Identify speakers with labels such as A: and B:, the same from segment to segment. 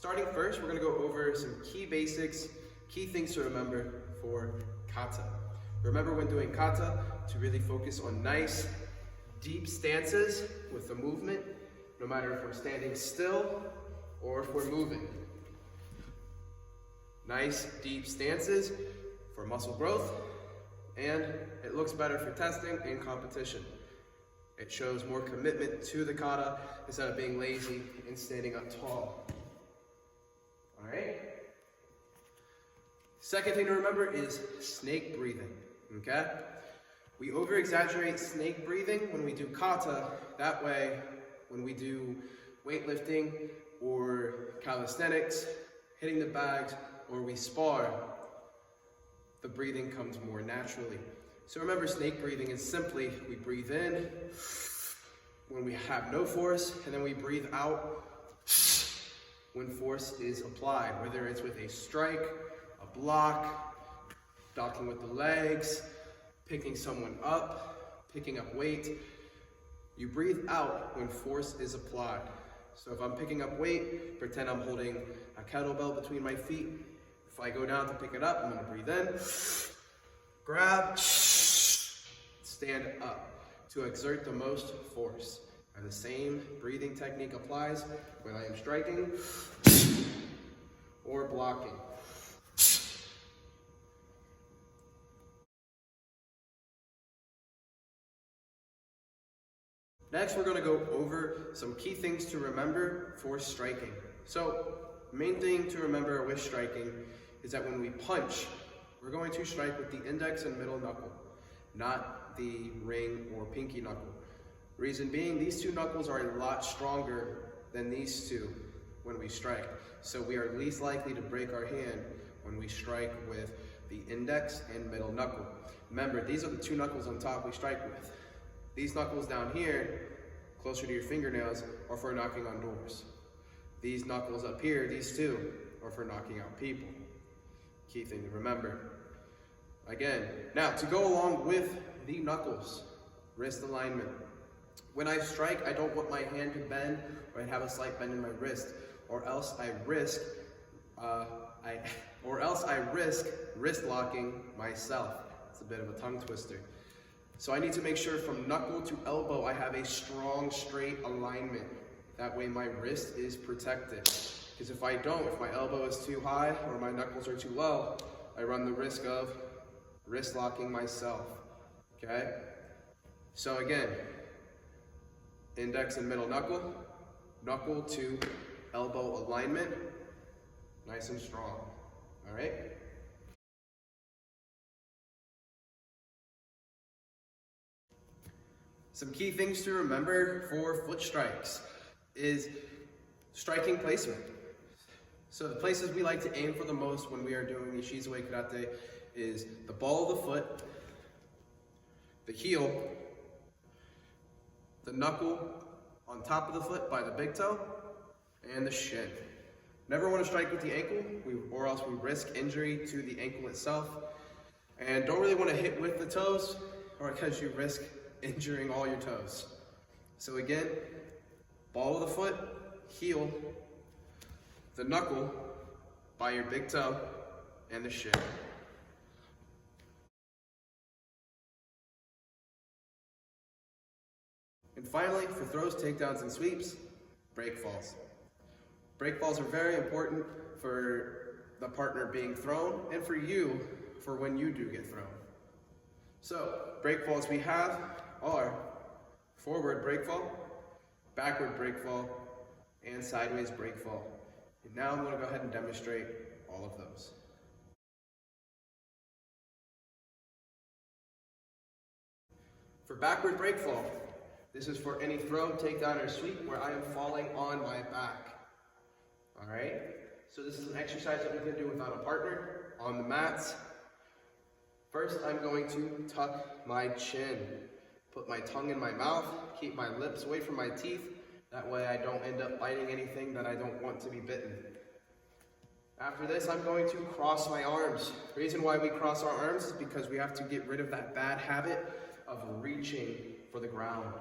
A: Starting first, we're going to go over some key basics, key things to remember for kata. Remember when doing kata to really focus on nice, deep stances with the movement, no matter if we're standing still or if we're moving. Nice, deep stances for muscle growth, and it looks better for testing and competition. It shows more commitment to the kata instead of being lazy and standing up tall. All right? Second thing to remember is snake breathing, okay? We over-exaggerate snake breathing when we do kata. That way, when we do weightlifting or calisthenics, hitting the bags, or we spar, the breathing comes more naturally. So remember, snake breathing is simply, we breathe in when we have no force, and then we breathe out when force is applied, whether it's with a strike, a block, docking with the legs, picking someone up, picking up weight. You breathe out when force is applied. So if I'm picking up weight, pretend I'm holding a kettlebell between my feet. If I go down to pick it up, I'm gonna breathe in, grab, stand up to exert the most force. And the same breathing technique applies when I am striking or blocking. Next, we're going to go over some key things to remember for striking. So, main thing to remember with striking is that when we punch, we're going to strike with the index and middle knuckle, not the ring or pinky knuckle. Reason being, these two knuckles are a lot stronger than these two when we strike. So we are least likely to break our hand when we strike with the index and middle knuckle. Remember, these are the two knuckles on top we strike with. These knuckles down here, closer to your fingernails, are for knocking on doors. These knuckles up here, these two, are for knocking out people. Key thing to remember. Again, now to go along with the knuckles, wrist alignment. When I strike, I don't want my hand to bend or I have a slight bend in my wrist, or else I risk wrist locking myself. It's a bit of a tongue twister. So I need to make sure from knuckle to elbow I have a strong, straight alignment. That way my wrist is protected. Because if I don't, if my elbow is too high or my knuckles are too low, I run the risk of wrist locking myself. Okay? So again, index and middle knuckle, knuckle to elbow alignment, nice and strong. All right? Some key things to remember for foot strikes is striking placement. So the places we like to aim for the most when we are doing Ishizue karate is the ball of the foot, the heel, the knuckle on top of the foot by the big toe, and the shin. Never want to strike with the ankle, or else we risk injury to the ankle itself. And don't really want to hit with the toes, or because you risk injuring all your toes. So again, ball of the foot, heel, the knuckle by your big toe, and the shin. And finally, for throws, takedowns, and sweeps, break falls. Break falls are very important for the partner being thrown and for you for when you do get thrown. So, break falls we have are forward break fall, backward break fall, and sideways break fall. And now I'm going to go ahead and demonstrate all of those. For backward break fall, this is for any throw, takedown, or sweep where I am falling on my back. All right? So this is an exercise that we can do without a partner on the mats. First, I'm going to tuck my chin. Put my tongue in my mouth, keep my lips away from my teeth. That way I don't end up biting anything that I don't want to be bitten. After this, I'm going to cross my arms. The reason why we cross our arms is because we have to get rid of that bad habit of reaching for the ground.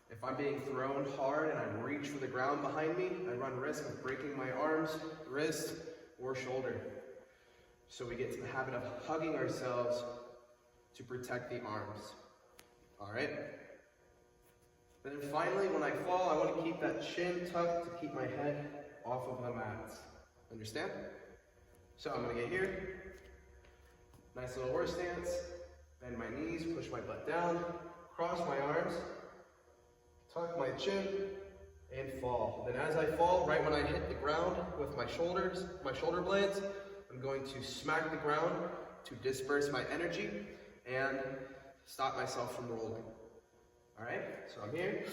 A: If I'm being thrown hard and I reach for the ground behind me, I run risk of breaking my arms, wrist, or shoulder. So we get to the habit of hugging ourselves to protect the arms. All right? And then finally, when I fall, I want to keep that chin tucked to keep my head off of the mat. Understand? So I'm going to get here. Nice little horse stance. Bend my knees, push my butt down, cross my arms, tuck my chin, and fall. Then as I fall, right when I hit the ground with my shoulder blades, I'm going to smack the ground to disperse my energy and stop myself from rolling. All right, so I'm here.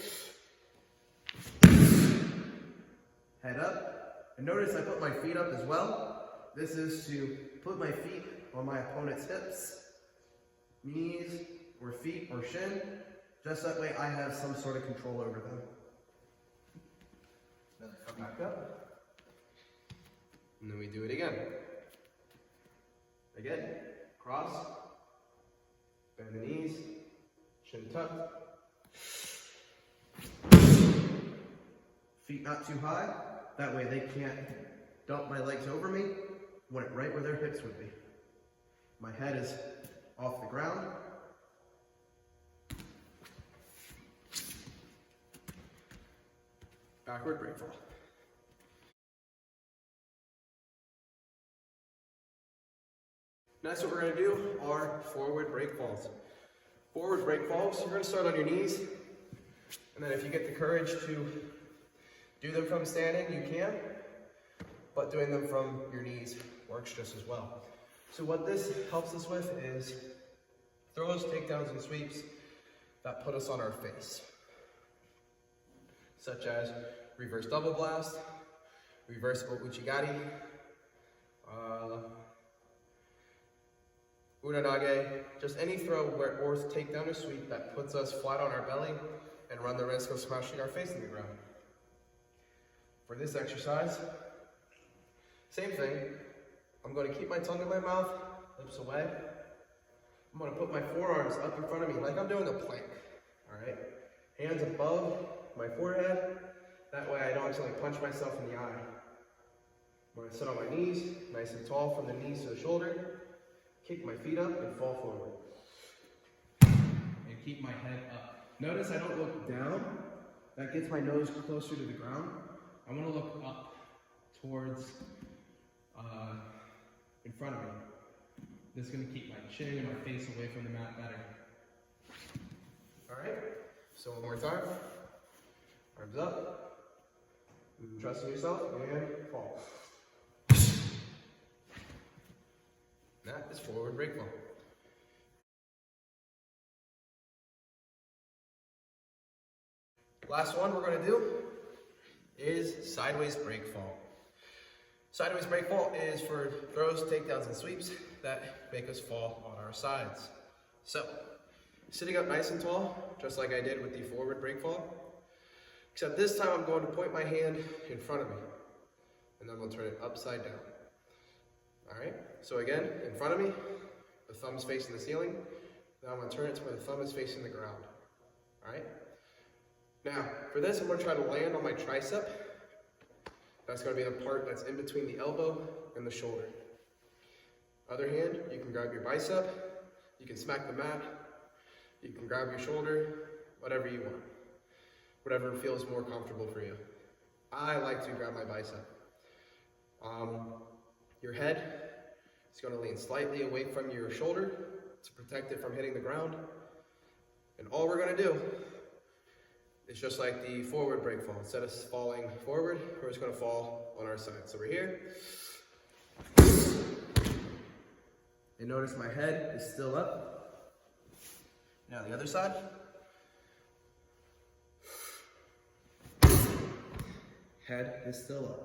A: Head up. And notice I put my feet up as well. This is to put my feet on my opponent's hips, knees, or feet, or shin. Just that way I have some sort of control over them. Then come back up. And then we do it again. Again, cross, bend the knees, chin tucked. Feet not too high, that way they can't dump my legs over me. Want it right where their hips would be. My head is off the ground. Backward break fall. Next, what we're going to do are forward break falls. Forward break falls, you're going to start on your knees, and then if you get the courage to do them from standing, you can, but doing them from your knees works just as well. So what this helps us with is throws, takedowns, and sweeps that put us on our face, such as reverse double blast, reversible uchigari, unanage, just any throw or takedown or sweep that puts us flat on our belly and run the risk of smashing our face in the ground. For this exercise, same thing. I'm going to keep my tongue in my mouth, lips away. I'm going to put my forearms up in front of me like I'm doing a plank. All right? Hands above my forehead. That way I don't actually punch myself in the eye. I'm going to sit on my knees, nice and tall from the knees to the shoulder. Kick my feet up and fall forward. And keep my head up. Notice I don't look down. That gets my nose closer to the ground. I want to look up towards in front of me. This is going to keep my chin and my face away from the mat better. All right, so one more time. Arms up. Trust in yourself and fall. That is forward break fall. Last one we're going to do is sideways break fall. Sideways break fall is for throws, takedowns, and sweeps that make us fall on our sides. So, sitting up nice and tall, just like I did with the forward break fall, except this time I'm going to point my hand in front of me, and then we'll turn it upside down. All right, so again, in front of me, the thumb is facing the ceiling. Now I'm going to turn it to where the thumb is facing the ground. All right? Now, for this, I'm going to try to land on my tricep. That's going to be the part that's in between the elbow and the shoulder. Other hand, you can grab your bicep, you can smack the mat, you can grab your shoulder, whatever you want. Whatever feels more comfortable for you. I like to grab my bicep. Your head is going to lean slightly away from your shoulder to protect it from hitting the ground. And all we're going to do is just like the forward break fall. Instead of falling forward, we're just going to fall on our side. So we're here. And notice my head is still up. Now the other side. Head is still up.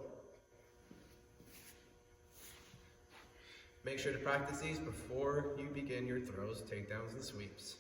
A: Make sure to practice these before you begin your throws, takedowns, and sweeps.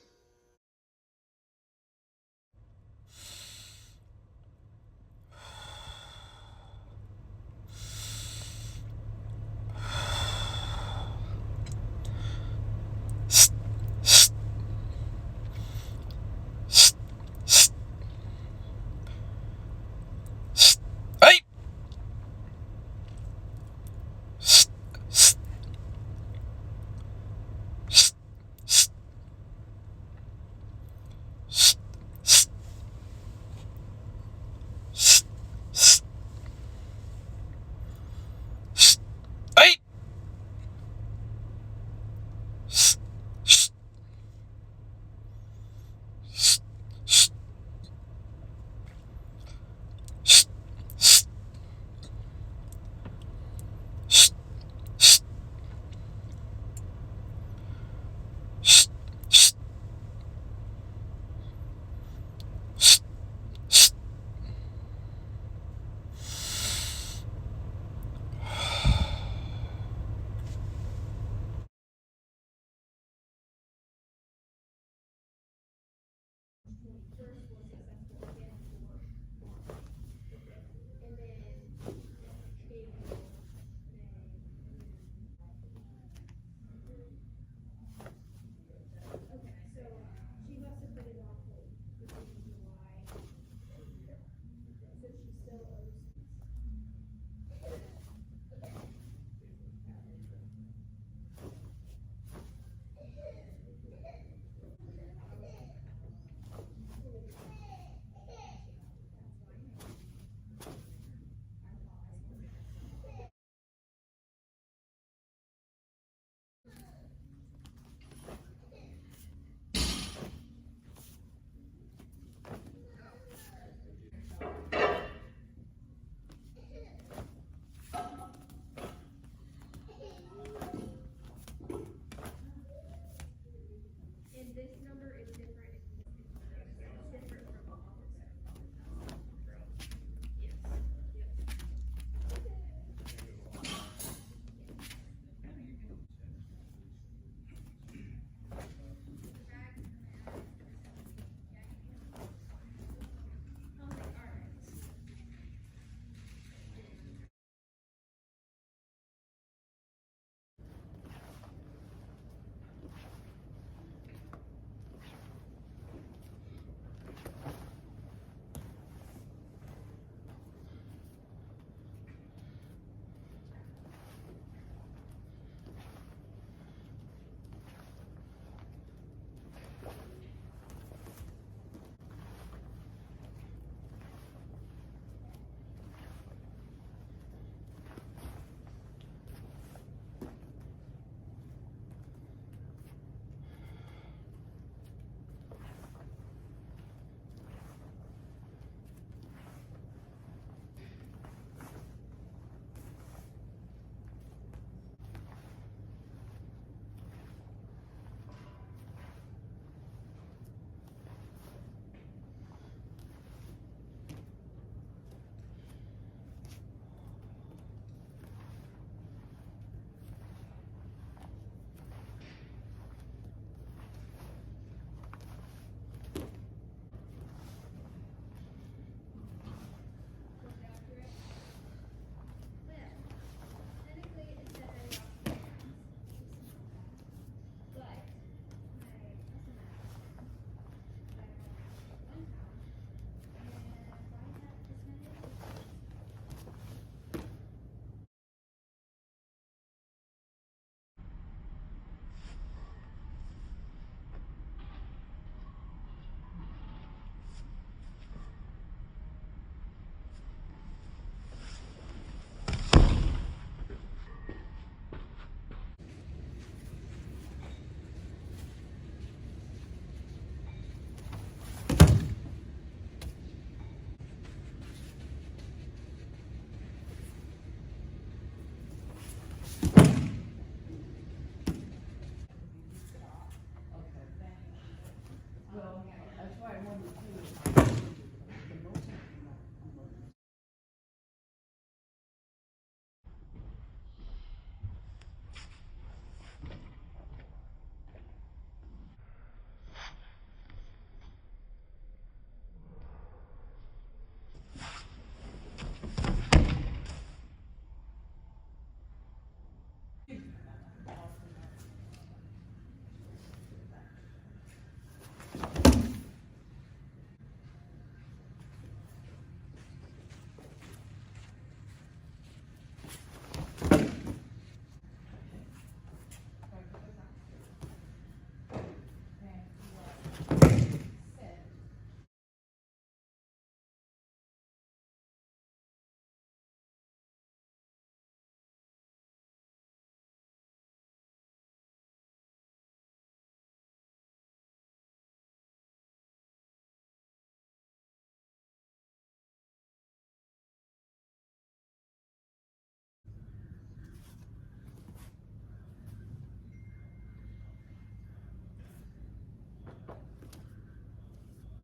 A: it.